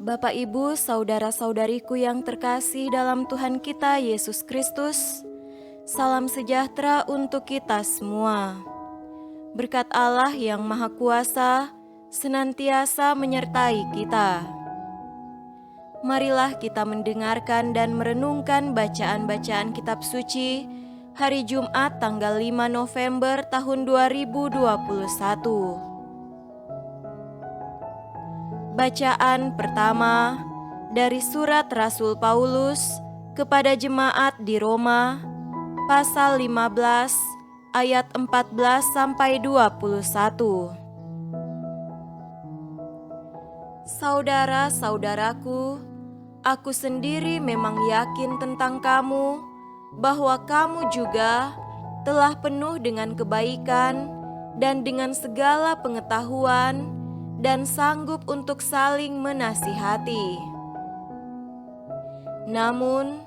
Bapak, Ibu, saudara-saudariku yang terkasih dalam Tuhan kita Yesus Kristus, salam sejahtera untuk kita semua. Berkat Allah yang Maha Kuasa senantiasa menyertai kita. Marilah kita mendengarkan dan merenungkan bacaan-bacaan kitab suci hari Jumat tanggal 5 November tahun 2021. Bacaan pertama dari surat Rasul Paulus kepada jemaat di Roma, pasal 15 ayat 14 sampai 21. Saudara-saudaraku, aku sendiri memang yakin tentang kamu bahwa kamu juga telah penuh dengan kebaikan dan dengan segala pengetahuan dan sanggup untuk saling menasihati. Namun,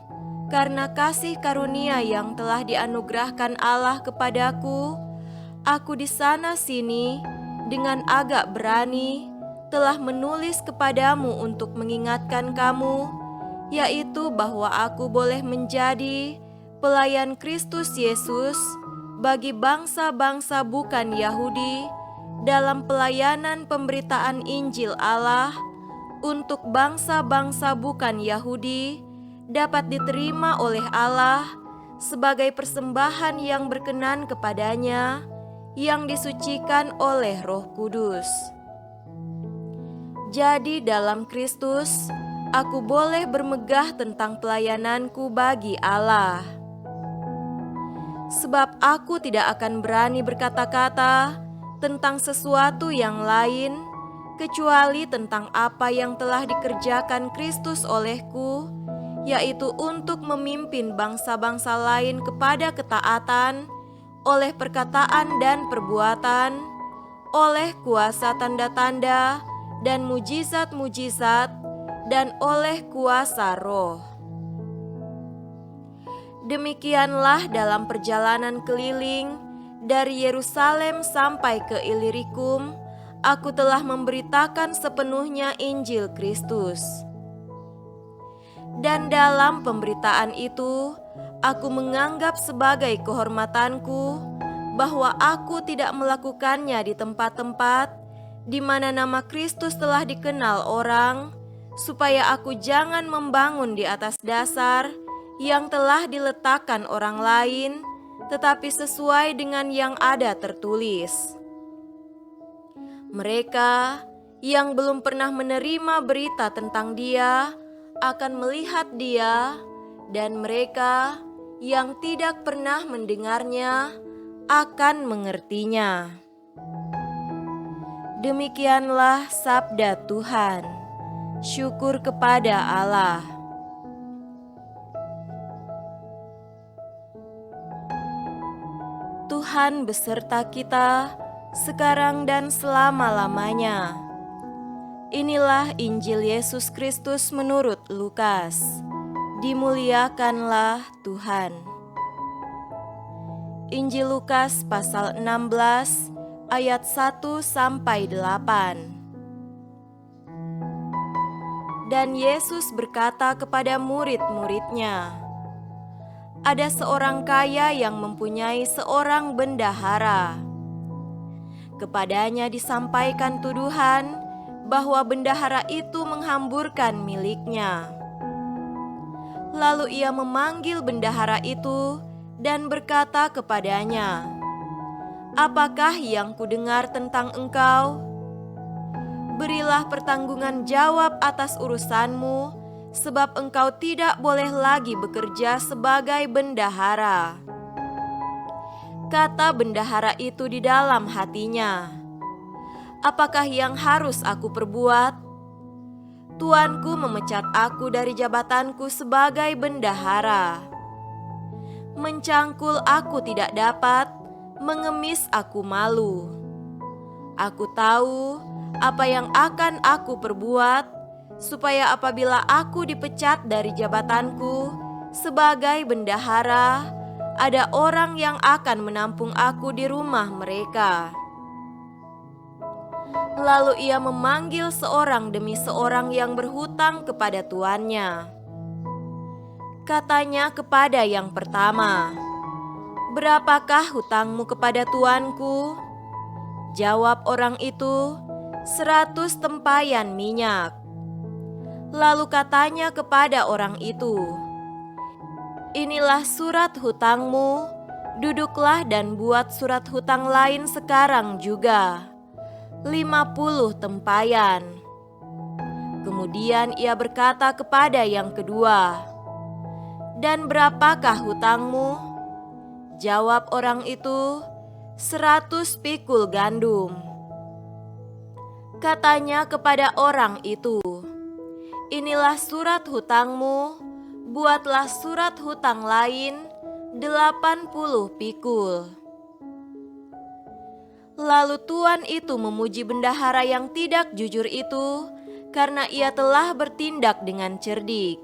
karena kasih karunia yang telah dianugerahkan Allah kepadaku, aku di sana-sini dengan agak berani telah menulis kepadamu untuk mengingatkan kamu, yaitu bahwa aku boleh menjadi pelayan Kristus Yesus bagi bangsa-bangsa bukan Yahudi dalam pelayanan pemberitaan Injil Allah untuk bangsa-bangsa bukan Yahudi dapat diterima oleh Allah sebagai persembahan yang berkenan kepadanya yang disucikan oleh Roh Kudus. Jadi dalam Kristus aku boleh bermegah tentang pelayananku bagi Allah. Sebab aku tidak akan berani berkata-kata tentang sesuatu yang lain, kecuali tentang apa yang telah dikerjakan Kristus olehku, yaitu untuk memimpin bangsa-bangsa lain kepada ketaatan, oleh perkataan dan perbuatan, oleh kuasa tanda-tanda dan mujizat-mujizat, dan oleh kuasa Roh. Demikianlah dalam perjalanan keliling dari Yerusalem sampai ke Ilirikum, aku telah memberitakan sepenuhnya Injil Kristus. Dan dalam pemberitaan itu, aku menganggap sebagai kehormatanku bahwa aku tidak melakukannya di tempat-tempat di mana nama Kristus telah dikenal orang, supaya aku jangan membangun di atas dasar yang telah diletakkan orang lain, tetapi sesuai dengan yang ada tertulis. Mereka yang belum pernah menerima berita tentang Dia akan melihat Dia, dan mereka yang tidak pernah mendengarnya akan mengertinya. Demikianlah sabda Tuhan. Syukur kepada Allah. Tuhan beserta kita sekarang dan selama-lamanya. Inilah Injil Yesus Kristus menurut Lukas. Dimuliakanlah Tuhan. Injil Lukas pasal 16 ayat 1 sampai 8. Dan Yesus berkata kepada murid-muridnya, ada seorang kaya yang mempunyai seorang bendahara. Kepadanya disampaikan tuduhan bahwa bendahara itu menghamburkan miliknya. Lalu ia memanggil bendahara itu dan berkata kepadanya, apakah yang kudengar tentang engkau? Berilah pertanggungan jawab atas urusanmu, sebab engkau tidak boleh lagi bekerja sebagai bendahara. Kata bendahara itu di dalam hatinya, apakah yang harus aku perbuat? Tuanku memecat aku dari jabatanku sebagai bendahara. Mencangkul aku tidak dapat, mengemis aku malu. Aku tahu apa yang akan aku perbuat, supaya apabila aku dipecat dari jabatanku sebagai bendahara, ada orang yang akan menampung aku di rumah mereka. Lalu ia memanggil seorang demi seorang yang berhutang kepada tuannya. Katanya kepada yang pertama, "Berapakah hutangmu kepada tuanku?" Jawab orang itu, 100 tempayan minyak. Lalu katanya kepada orang itu, "Inilah surat hutangmu, duduklah dan buat surat hutang lain sekarang juga, 50 tempayan." Kemudian ia berkata kepada yang kedua, "Dan berapakah hutangmu?" Jawab orang itu, 100 pikul gandum. Katanya kepada orang itu, "Inilah surat hutangmu, buatlah surat hutang lain 80 pikul." Lalu tuan itu memuji bendahara yang tidak jujur itu karena ia telah bertindak dengan cerdik.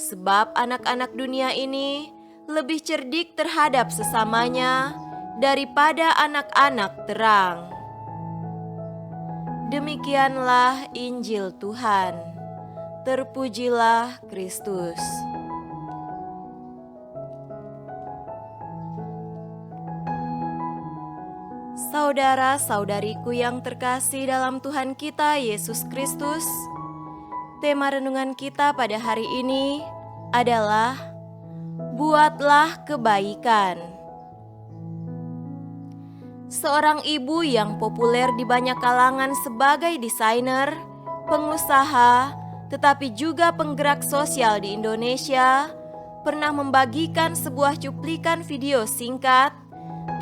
Sebab anak-anak dunia ini lebih cerdik terhadap sesamanya daripada anak-anak terang. Demikianlah Injil Tuhan. Terpujilah Kristus. Saudara-saudariku yang terkasih dalam Tuhan kita Yesus Kristus, tema renungan kita pada hari ini adalah buatlah kebaikan. Seorang ibu yang populer di banyak kalangan sebagai desainer, pengusaha, tetapi juga penggerak sosial di Indonesia, pernah membagikan sebuah cuplikan video singkat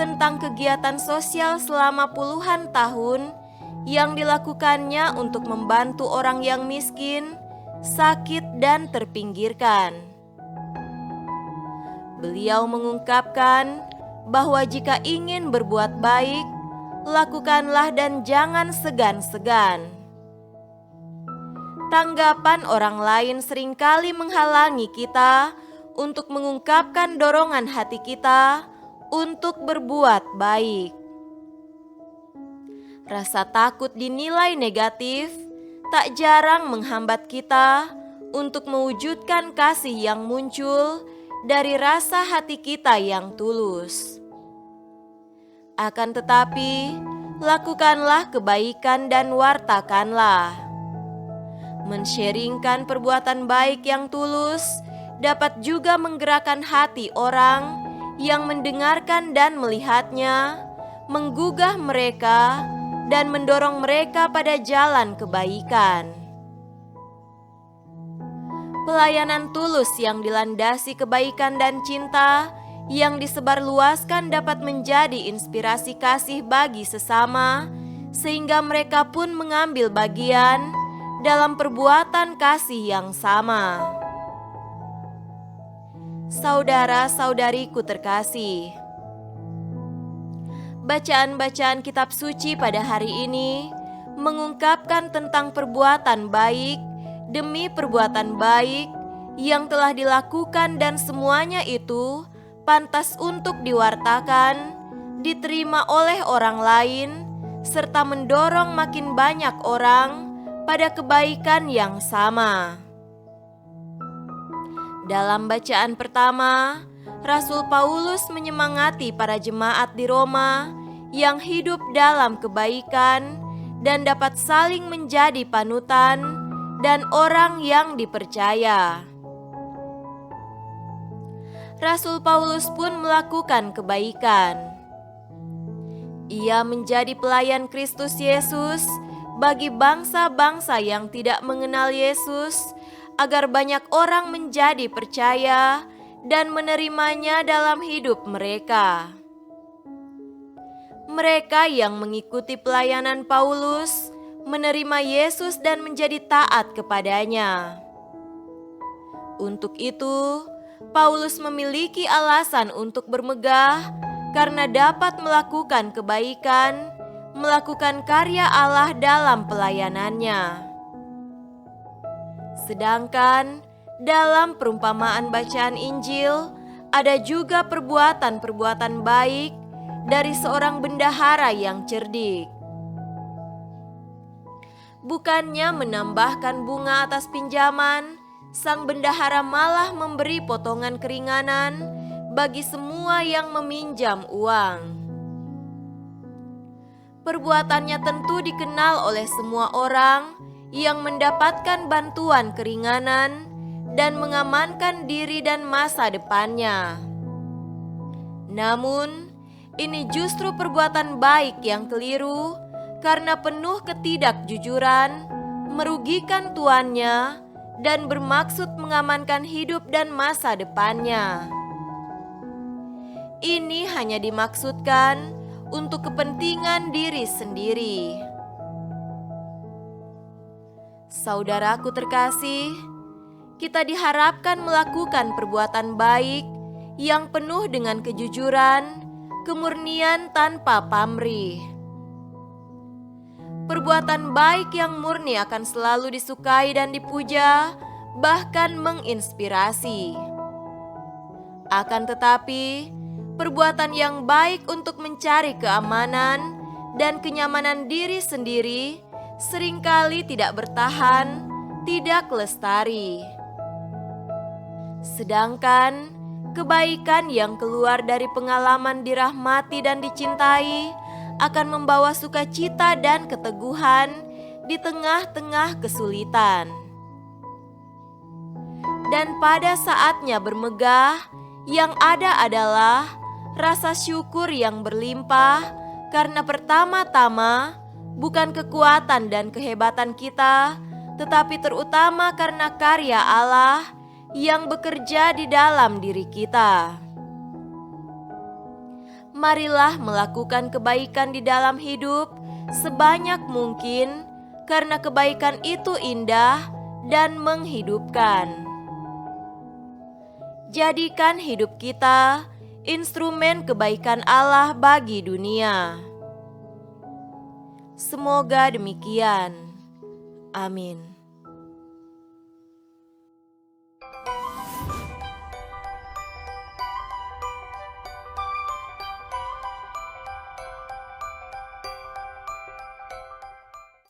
tentang kegiatan sosial selama puluhan tahun yang dilakukannya untuk membantu orang yang miskin, sakit, dan terpinggirkan. Beliau mengungkapkan bahwa jika ingin berbuat baik, lakukanlah dan jangan segan-segan. Tanggapan orang lain seringkali menghalangi kita untuk mengungkapkan dorongan hati kita untuk berbuat baik. Rasa takut dinilai negatif tak jarang menghambat kita untuk mewujudkan kasih yang muncul dari rasa hati kita yang tulus. Akan tetapi, lakukanlah kebaikan dan wartakanlah. Men-sharingkan perbuatan baik yang tulus dapat juga menggerakkan hati orang yang mendengarkan dan melihatnya, menggugah mereka dan mendorong mereka pada jalan kebaikan. Pelayanan tulus yang dilandasi kebaikan dan cinta yang disebarluaskan dapat menjadi inspirasi kasih bagi sesama, sehingga mereka pun mengambil bagian dalam perbuatan kasih yang sama. Saudara-saudariku terkasih, bacaan-bacaan kitab suci pada hari ini mengungkapkan tentang perbuatan baik demi perbuatan baik yang telah dilakukan, dan semuanya itu pantas untuk diwartakan, diterima oleh orang lain, serta mendorong makin banyak orang pada kebaikan yang sama. Dalam bacaan pertama, Rasul Paulus menyemangati para jemaat di Roma yang hidup dalam kebaikan dan dapat saling menjadi panutan dan orang yang dipercaya. Rasul Paulus pun melakukan kebaikan. Ia menjadi pelayan Kristus Yesus bagi bangsa-bangsa yang tidak mengenal Yesus, agar banyak orang menjadi percaya dan menerimanya dalam hidup mereka. Mereka yang mengikuti pelayanan Paulus menerima Yesus dan menjadi taat kepadanya. Untuk itu, Paulus memiliki alasan untuk bermegah karena dapat melakukan kebaikan, melakukan karya Allah dalam pelayanannya. Sedangkan dalam perumpamaan bacaan Injil, ada juga perbuatan-perbuatan baik dari seorang bendahara yang cerdik. Bukannya menambahkan bunga atas pinjaman, sang bendahara malah memberi potongan keringanan bagi semua yang meminjam uang. Perbuatannya tentu dikenal oleh semua orang yang mendapatkan bantuan keringanan dan mengamankan diri dan masa depannya. Namun, ini justru perbuatan baik yang keliru karena penuh ketidakjujuran, merugikan tuannya, dan bermaksud mengamankan hidup dan masa depannya. Ini hanya dimaksudkan untuk kepentingan diri sendiri. Saudaraku terkasih, kita diharapkan melakukan perbuatan baik yang penuh dengan kejujuran, kemurnian tanpa pamrih. Perbuatan baik yang murni akan selalu disukai dan dipuja, bahkan menginspirasi. Akan tetapi, perbuatan yang baik untuk mencari keamanan dan kenyamanan diri sendiri seringkali tidak bertahan, tidak lestari. Sedangkan kebaikan yang keluar dari pengalaman dirahmati dan dicintai akan membawa sukacita dan keteguhan di tengah-tengah kesulitan. Dan pada saatnya bermegah, yang ada adalah rasa syukur yang berlimpah karena pertama-tama bukan kekuatan dan kehebatan kita, tetapi terutama karena karya Allah yang bekerja di dalam diri kita. Marilah melakukan kebaikan di dalam hidup sebanyak mungkin, karena kebaikan itu indah dan menghidupkan. Jadikan hidup kita instrumen kebaikan Allah bagi dunia. Semoga demikian. Amin.